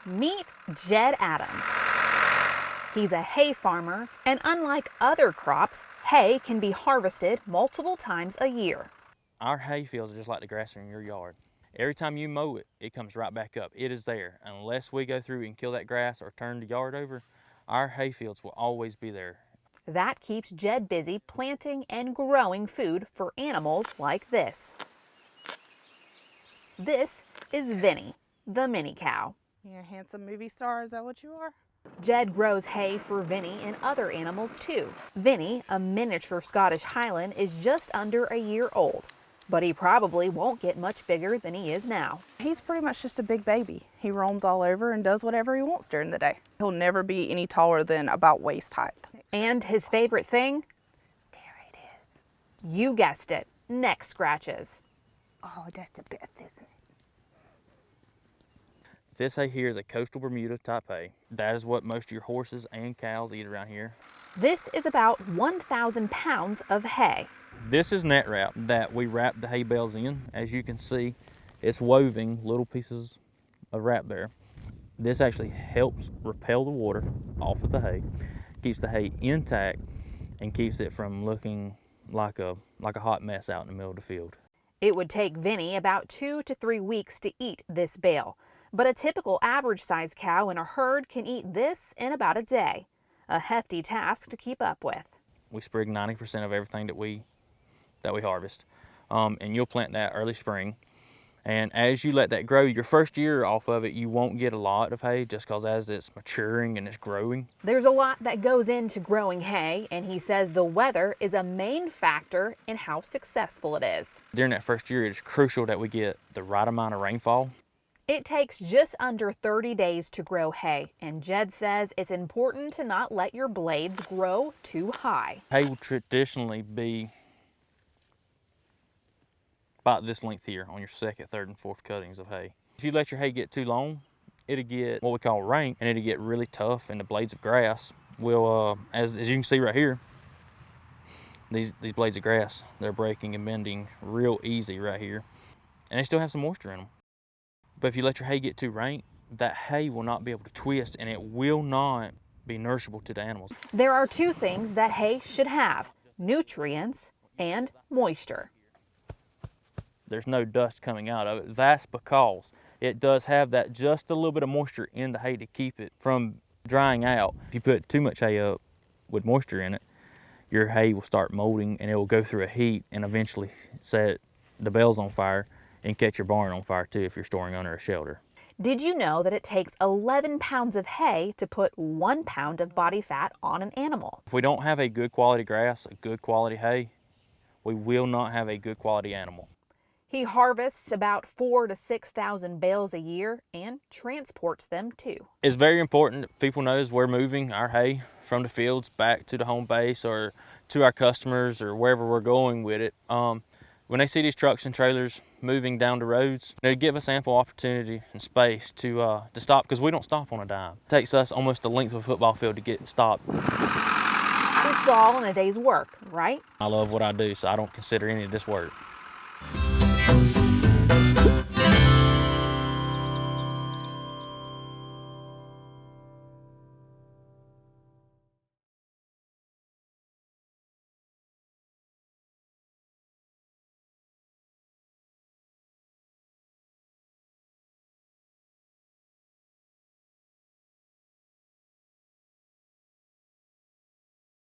Meet Jed Adams. He's a hay farmer, and unlike other crops, hay can be harvested multiple times a year. Our hay fields are just like the grass in your yard. Every time you mow it, it comes right back up. It is there. Unless we go through and kill that grass or turn the yard over, our hay fields will always be there. That keeps Jed busy planting and growing food for animals like this. This is Vinnie, the mini cow. You're a handsome movie star, is that what you are? Jed grows hay for Vinnie and other animals too. Vinnie, a miniature Scottish Highland, is just under a year old, but he probably won't get much bigger than he is now. He's pretty much just a big baby. He roams all over and does whatever he wants during the day. He'll never be any taller than about waist height. And his favorite thing? There it is. You guessed it, neck scratches. Oh, that's the best, isn't it? This hay here is a coastal Bermuda type hay. That is what most of your horses and cows eat around here. This is about 1,000 pounds of hay. This is net wrap that we wrap the hay bales in. As you can see, it's woven little pieces of wrap there. This actually helps repel the water off of the hay, keeps the hay intact, and keeps it from looking like a hot mess out in the middle of the field. It would take Vinnie about 2 to 3 weeks to eat this bale, but a typical average-sized cow in a herd can eat this in about a day. A hefty task to keep up with. We sprig 90% of everything that we harvest, and you'll plant that early spring. And as you let that grow, your first year off of it, you won't get a lot of hay just because as it's maturing and it's growing. There's a lot that goes into growing hay, and he says the weather is a main factor in how successful it is. During that first year, it's crucial that we get the right amount of rainfall. It takes just under 30 days to grow hay, and Jed says it's important to not let your blades grow too high. Hay will traditionally be about this length here on your second, third, and fourth cuttings of hay. If you let your hay get too long, it'll get what we call rank, and it'll get really tough, and the blades of grass will, as you can see right here, these blades of grass, they're breaking and bending real easy right here, and they still have some moisture in them. But if you let your hay get too rank, that hay will not be able to twist, and it will not be nourishable to the animals. There are two things that hay should have: nutrients and moisture. There's no dust coming out of it. That's because it does have that just a little bit of moisture in the hay to keep it from drying out. If you put too much hay up with moisture in it, your hay will start molding, and it will go through a heat and eventually set the bales on fire and catch your barn on fire too if you're storing under a shelter. Did you know that it takes 11 pounds of hay to put 1 pound of body fat on an animal? If we don't have a good quality grass, a good quality hay, we will not have a good quality animal. He harvests about 4,000 to 6,000 bales a year and transports them too. It's very important that people know we're moving our hay from the fields back to the home base or to our customers or wherever we're going with it. When they see these trucks and trailers moving down the roads, they give us ample opportunity and space to stop, because we don't stop on a dime. It takes us almost the length of a football field to get stopped. It's all in a day's work, right? I love what I do, so I don't consider any of this work.